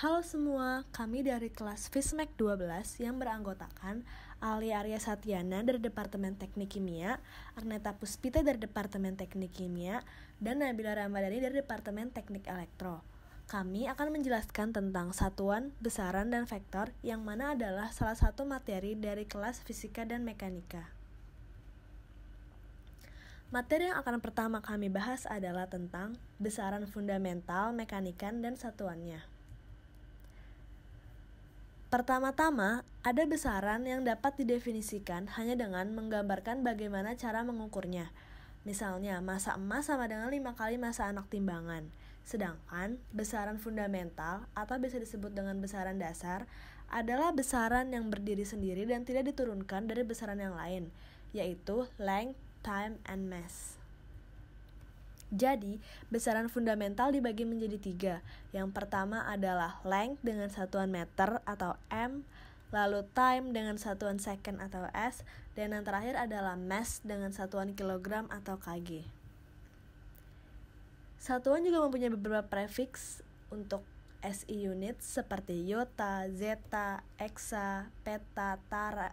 Halo semua, kami dari kelas Fismek 12 yang beranggotakan Ali Arya Satyana dari Departemen Teknik Kimia, Arneta Puspita dari Departemen Teknik Kimia, dan Nabila Ramadhani dari Departemen Teknik Elektro. Kami akan menjelaskan tentang satuan, besaran, dan vektor yang mana adalah salah satu materi dari kelas Fisika dan Mekanika. Materi yang akan pertama kami bahas adalah tentang besaran fundamental, mekanikan, dan satuannya. Pertama-tama, ada besaran yang dapat didefinisikan hanya dengan menggambarkan bagaimana cara mengukurnya. Misalnya, massa emas sama dengan 5 kali massa anak timbangan. Sedangkan, besaran fundamental atau bisa disebut dengan besaran dasar adalah besaran yang berdiri sendiri dan tidak diturunkan dari besaran yang lain, yaitu length, time, and mass. Jadi, besaran fundamental dibagi menjadi 3. Yang pertama adalah length dengan satuan meter atau M, lalu time dengan satuan second atau S, dan yang terakhir adalah mass dengan satuan kilogram atau kg. Satuan juga mempunyai beberapa prefiks untuk SI unit seperti iota, zeta, eksa, peta,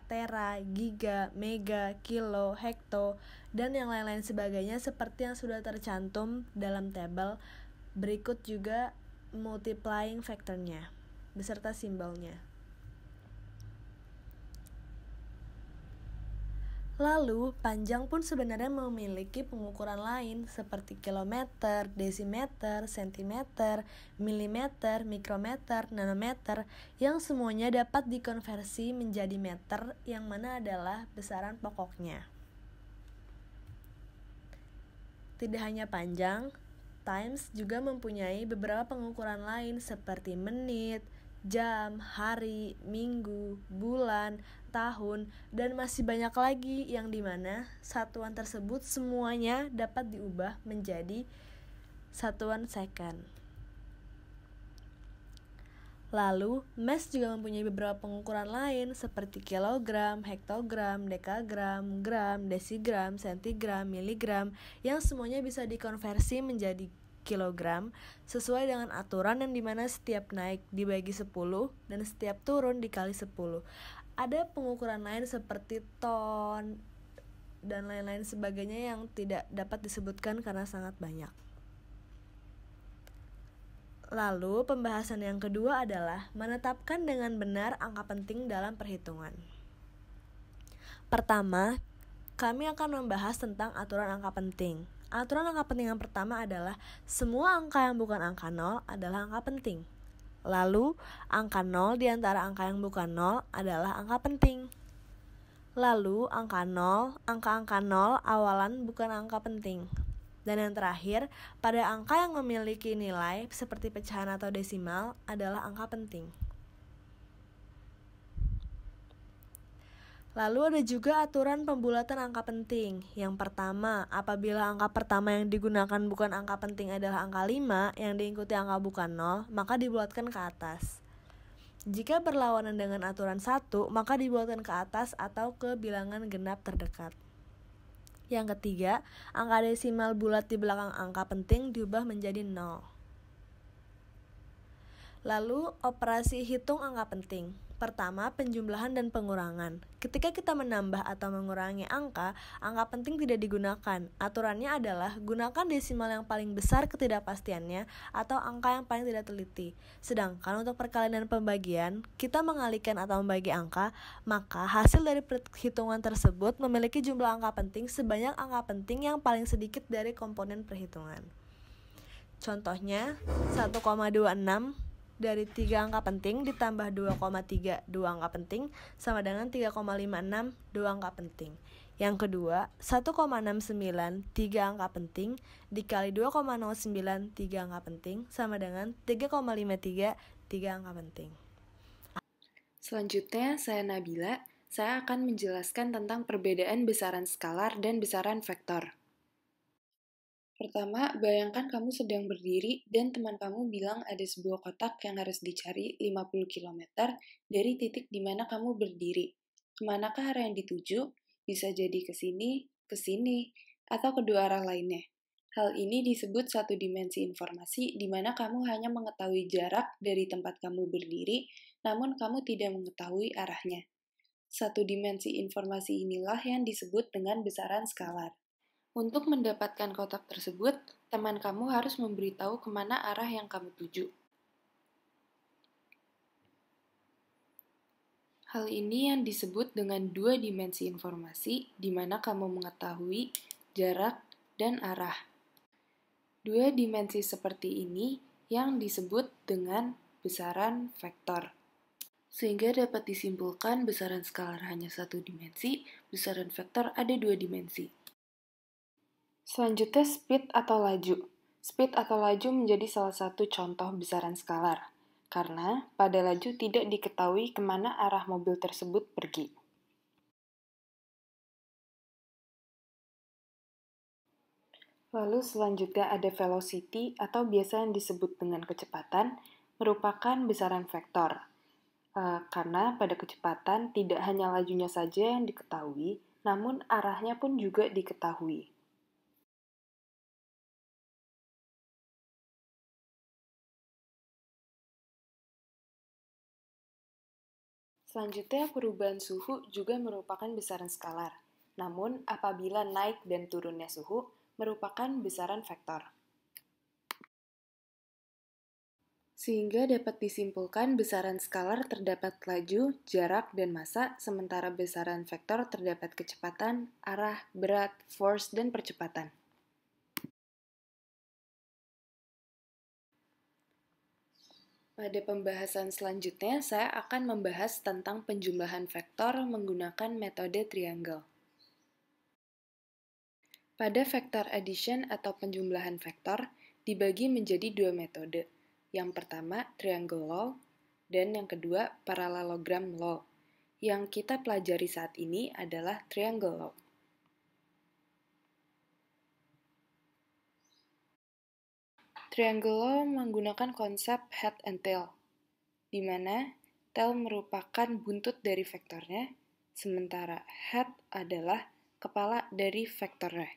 tera, giga, mega, kilo, hekto, dan yang lain-lain sebagainya seperti yang sudah tercantum dalam tabel. Berikut juga multiplying factornya beserta simbolnya. Lalu, panjang pun sebenarnya memiliki pengukuran lain seperti kilometer, desimeter, sentimeter, milimeter, mikrometer, nanometer yang semuanya dapat dikonversi menjadi meter yang mana adalah besaran pokoknya. Tidak hanya panjang, times juga mempunyai beberapa pengukuran lain seperti menit, jam, hari, minggu, bulan, tahun, dan masih banyak lagi yang dimana satuan tersebut semuanya dapat diubah menjadi satuan second. Lalu, mass juga mempunyai beberapa pengukuran lain seperti kilogram, hektogram, dekagram, gram, desigram, sentigram, miligram yang semuanya bisa dikonversi menjadi kilogram sesuai dengan aturan yang dimana setiap naik dibagi 10 dan setiap turun dikali 10. Ada pengukuran lain seperti ton dan lain-lain sebagainya yang tidak dapat disebutkan karena sangat banyak. Lalu pembahasan yang kedua adalah menetapkan dengan benar angka penting dalam perhitungan. Pertama, kami akan membahas tentang aturan angka penting. Aturan angka penting yang pertama adalah semua angka yang bukan angka 0 adalah angka penting. Lalu, angka 0 di antara angka yang bukan 0 adalah angka penting. Lalu, angka-angka 0 awalan bukan angka penting. Dan yang terakhir, pada angka yang memiliki nilai seperti pecahan atau desimal adalah angka penting. Lalu ada juga aturan pembulatan angka penting. Yang pertama, apabila angka pertama yang digunakan bukan angka penting adalah angka 5 yang diikuti angka bukan 0, maka dibulatkan ke atas. Jika berlawanan dengan aturan 1, maka dibulatkan ke atas atau ke bilangan genap terdekat. Yang ketiga, angka desimal bulat di belakang angka penting diubah menjadi 0. Lalu, operasi hitung angka penting. Pertama, penjumlahan dan pengurangan. Ketika kita menambah atau mengurangi angka penting tidak digunakan. Aturannya adalah gunakan desimal yang paling besar ketidakpastiannya atau angka yang paling tidak teliti. Sedangkan untuk perkalian dan pembagian, kita mengalihkan atau membagi angka, maka hasil dari perhitungan tersebut memiliki jumlah angka penting sebanyak angka penting yang paling sedikit dari komponen perhitungan. Contohnya, 1,26 dari 3 angka penting ditambah 2,32 angka penting sama dengan 3,56 2 angka penting. Yang kedua, 1,69 3 angka penting dikali 2,09 3 angka penting sama dengan 3,53 3 angka penting. Selanjutnya, saya Nabila. Saya akan menjelaskan tentang perbedaan besaran skalar dan besaran vektor. Pertama, bayangkan kamu sedang berdiri dan teman kamu bilang ada sebuah kotak yang harus dicari 50 km dari titik di mana kamu berdiri. Kemanakah arah yang dituju? Bisa jadi ke sini, atau kedua arah lainnya. Hal ini disebut satu dimensi informasi di mana kamu hanya mengetahui jarak dari tempat kamu berdiri, namun kamu tidak mengetahui arahnya. Satu dimensi informasi inilah yang disebut dengan besaran skalar. Untuk mendapatkan kotak tersebut, teman kamu harus memberitahu kemana arah yang kamu tuju. Hal ini yang disebut dengan dua dimensi informasi, di mana kamu mengetahui jarak dan arah. Dua dimensi seperti ini yang disebut dengan besaran vektor. Sehingga dapat disimpulkan besaran skalar hanya satu dimensi, besaran vektor ada dua dimensi. Selanjutnya speed atau laju. Speed atau laju menjadi salah satu contoh besaran skalar, karena pada laju tidak diketahui kemana arah mobil tersebut pergi. Lalu selanjutnya ada velocity atau biasa yang disebut dengan kecepatan, merupakan besaran vektor. Karena pada kecepatan tidak hanya lajunya saja yang diketahui, namun arahnya pun juga diketahui. Selanjutnya, perubahan suhu juga merupakan besaran skalar. Namun, apabila naik dan turunnya suhu, merupakan besaran vektor. Sehingga dapat disimpulkan besaran skalar terdapat laju, jarak, dan massa, sementara besaran vektor terdapat kecepatan, arah, berat, force, dan percepatan. Pada pembahasan selanjutnya, saya akan membahas tentang penjumlahan vektor menggunakan metode triangle. Pada vector addition atau penjumlahan vektor dibagi menjadi dua metode. Yang pertama, triangle law, dan yang kedua, parallelogram law. Yang kita pelajari saat ini adalah triangle law. Triangle law menggunakan konsep head and tail, di mana tail merupakan buntut dari vektornya, sementara head adalah kepala dari vektornya.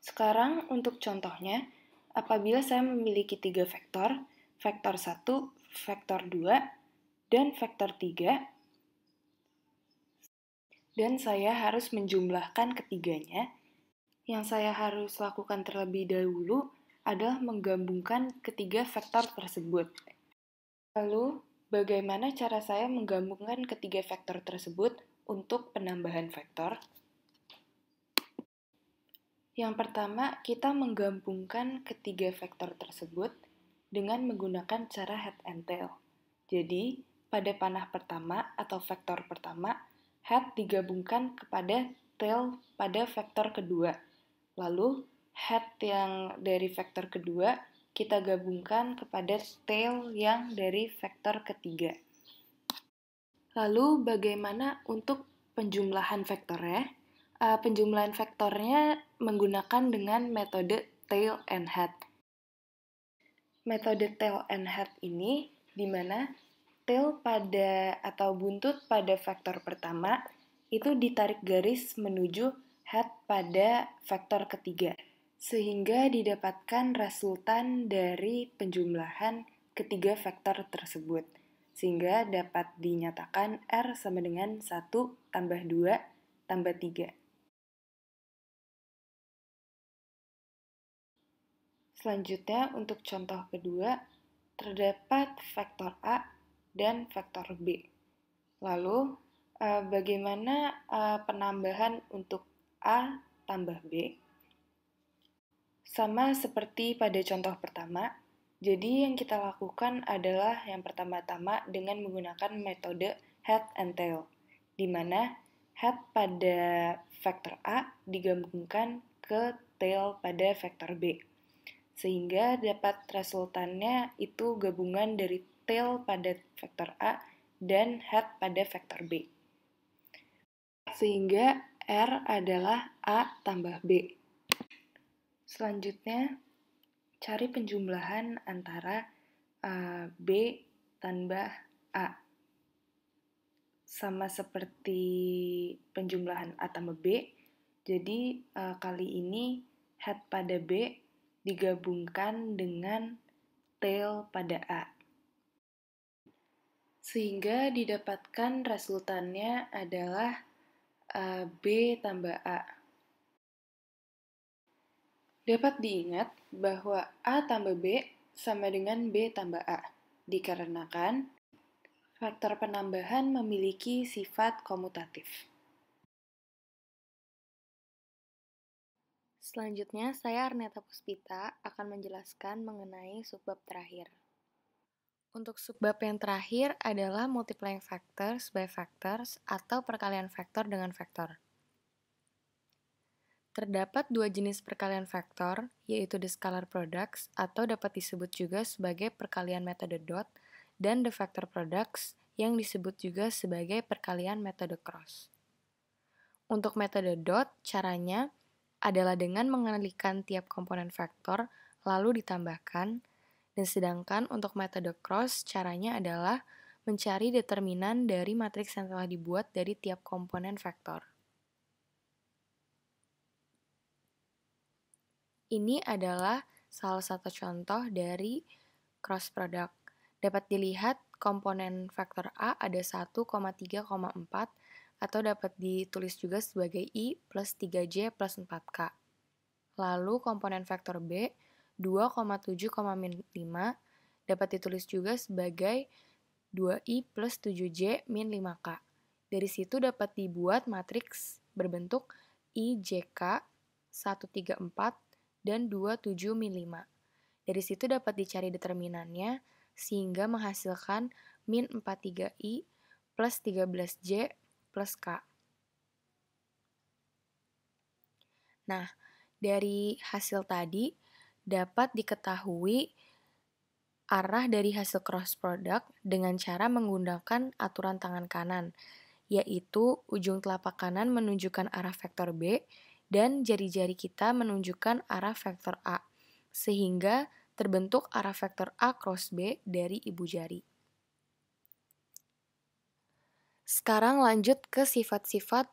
Sekarang untuk contohnya, apabila saya memiliki 3 vektor, vektor 1, vektor 2, dan vektor 3, dan saya harus menjumlahkan ketiganya, yang saya harus lakukan terlebih dahulu adalah menggabungkan ketiga vektor tersebut. Lalu, bagaimana cara saya menggabungkan ketiga vektor tersebut untuk penambahan vektor? Yang pertama, kita menggabungkan ketiga vektor tersebut dengan menggunakan cara head and tail. Jadi, pada panah pertama atau vektor pertama, head digabungkan kepada tail pada vektor kedua. Lalu, head yang dari vektor kedua kita gabungkan kepada tail yang dari vektor ketiga. Lalu, bagaimana untuk penjumlahan vektornya? Penjumlahan vektornya menggunakan dengan metode tail and head. Metode tail and head ini di mana tail pada atau buntut pada vektor pertama itu ditarik garis menuju head pada vektor ketiga, sehingga didapatkan resultan dari penjumlahan ketiga vektor tersebut, sehingga dapat dinyatakan R sama dengan 1 tambah 2 tambah 3. Selanjutnya, untuk contoh kedua, terdapat vektor A dan vektor B. Lalu, bagaimana penambahan untuk A tambah B? Sama seperti pada contoh pertama, jadi yang kita lakukan adalah yang pertama-tama dengan menggunakan metode head and tail, di mana head pada vektor A digabungkan ke tail pada vektor B. Sehingga dapat resultannya itu gabungan dari tail pada vektor A dan head pada vektor B. Sehingga R adalah A tambah B. Selanjutnya, cari penjumlahan antara B tambah A. Sama seperti penjumlahan A tambah B, jadi kali ini head pada B digabungkan dengan tail pada A. Sehingga didapatkan resultannya adalah B tambah A. Dapat diingat bahwa A tambah B sama dengan B tambah A, dikarenakan faktor penambahan memiliki sifat komutatif. Selanjutnya, saya Arneta Puspita akan menjelaskan mengenai subbab terakhir. Untuk subbab yang terakhir adalah multiplying factors by factors atau perkalian vektor dengan vektor. Terdapat dua jenis perkalian vektor, yaitu the scalar products atau dapat disebut juga sebagai perkalian metode dot, dan the vector products yang disebut juga sebagai perkalian metode cross. Untuk metode dot, caranya adalah dengan mengalihkan tiap komponen vektor lalu ditambahkan, dan sedangkan untuk metode cross, caranya adalah mencari determinan dari matriks yang telah dibuat dari tiap komponen vektor. Ini adalah salah satu contoh dari cross product. Dapat dilihat komponen vektor A ada 1,3,4 atau dapat ditulis juga sebagai I plus 3J plus 4K. Lalu komponen vektor B 2,7,5 dapat ditulis juga sebagai 2I plus 7J min 5K. Dari situ dapat dibuat matriks berbentuk IJK 134 dan 27 min 5. Dari situ dapat dicari determinannya sehingga menghasilkan min 43I plus 13J plus K. Nah, dari hasil tadi dapat diketahui arah dari hasil cross product dengan cara menggunakan aturan tangan kanan, yaitu ujung telapak kanan menunjukkan arah vektor B dan jari-jari kita menunjukkan arah vektor A, sehingga terbentuk arah vektor A cross B dari ibu jari. Sekarang lanjut ke sifat-sifat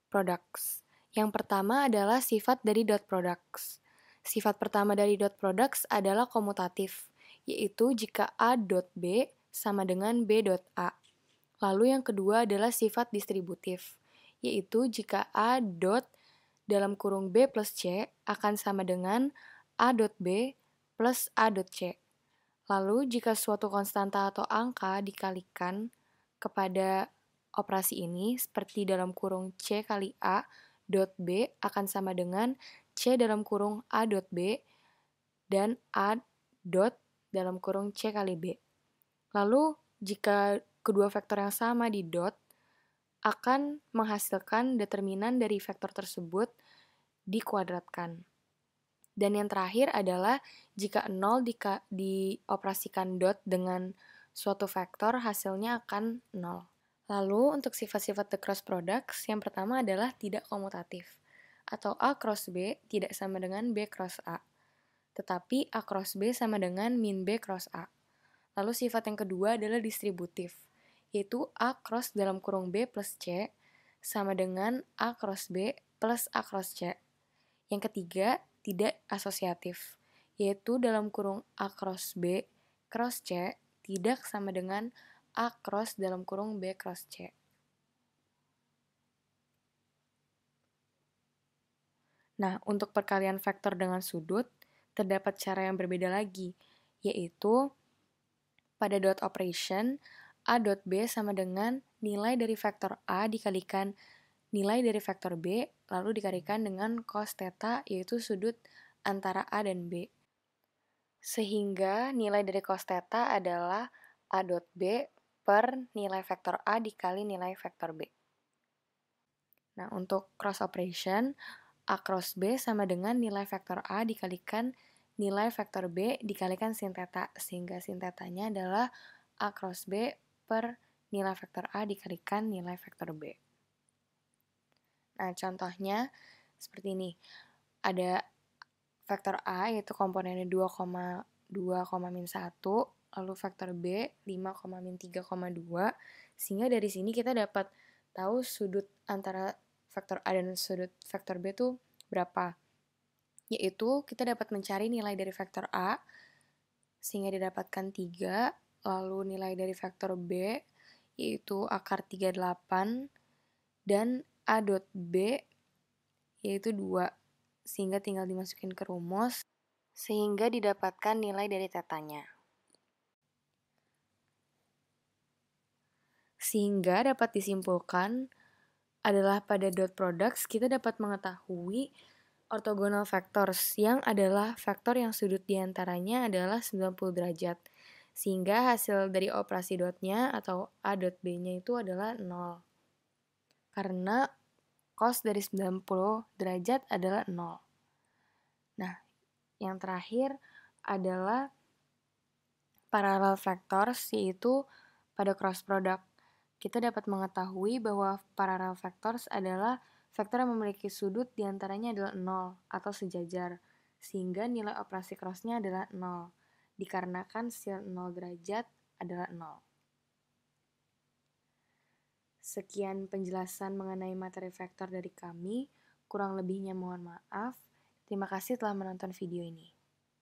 products. Yang pertama adalah sifat dari dot products. Sifat pertama dari dot products adalah komutatif, yaitu jika A dot B sama dengan B dot A. Lalu yang kedua adalah sifat distributif, yaitu jika A dot dalam kurung B plus C akan sama dengan A dot B plus A dot C. Lalu jika suatu konstanta atau angka dikalikan kepada operasi ini, seperti dalam kurung C kali A dot B akan sama dengan C dalam kurung A dot B dan A dot dalam kurung C kali B. Lalu jika kedua vektor yang sama di dot akan menghasilkan determinan dari vektor tersebut dikuadratkan. Dan yang terakhir adalah jika 0 dioperasikan dot dengan suatu vektor, hasilnya akan 0. Lalu untuk sifat-sifat the cross products, yang pertama adalah tidak komutatif, atau A cross B tidak sama dengan B cross A, tetapi A cross B sama dengan min B cross A. Lalu sifat yang kedua adalah distributif, yaitu A cross dalam kurung B plus C sama dengan A cross B plus A cross C. Yang ketiga, tidak asosiatif, yaitu dalam kurung A cross B cross C tidak sama dengan A cross dalam kurung B cross C. Nah, untuk perkalian vektor dengan sudut, terdapat cara yang berbeda lagi, yaitu pada dot operation, A dot B sama dengan nilai dari vektor A dikalikan nilai dari vektor B, lalu dikalikan dengan cos theta, yaitu sudut antara A dan B. Sehingga nilai dari cos theta adalah A dot B per nilai vektor A dikali nilai vektor B. Nah, untuk cross operation, A cross B sama dengan nilai vektor A dikalikan nilai vektor B dikalikan sin theta, sehingga sin thetanya adalah A cross B per nilai vektor A dikalikan nilai vektor B. Nah, contohnya seperti ini. Ada vektor A, yaitu komponennya 2,2,-1, lalu vektor B 5,-3,2, sehingga dari sini kita dapat tahu sudut antara vektor A dan sudut vektor B itu berapa. yaitu kita dapat mencari nilai dari vektor A, sehingga didapatkan 3, lalu nilai dari vektor B, yaitu akar 38, dan A dot B, yaitu 2, sehingga tinggal dimasukin ke rumus, sehingga didapatkan nilai dari tetanya. Sehingga dapat disimpulkan adalah pada dot products kita dapat mengetahui orthogonal vectors yang adalah vektor yang sudut diantaranya adalah 90 derajat. Sehingga hasil dari operasi dotnya atau A dot B-nya itu adalah 0. Karena cos dari 90 derajat adalah 0. Nah, yang terakhir adalah parallel vectors, yaitu pada cross product. Kita dapat mengetahui bahwa parallel vectors adalah vektor yang memiliki sudut diantaranya adalah 0 atau sejajar, sehingga nilai operasi crossnya adalah 0, dikarenakan sisi 0 derajat adalah 0. Sekian penjelasan mengenai materi vektor dari kami, kurang lebihnya mohon maaf. Terima kasih telah menonton video ini.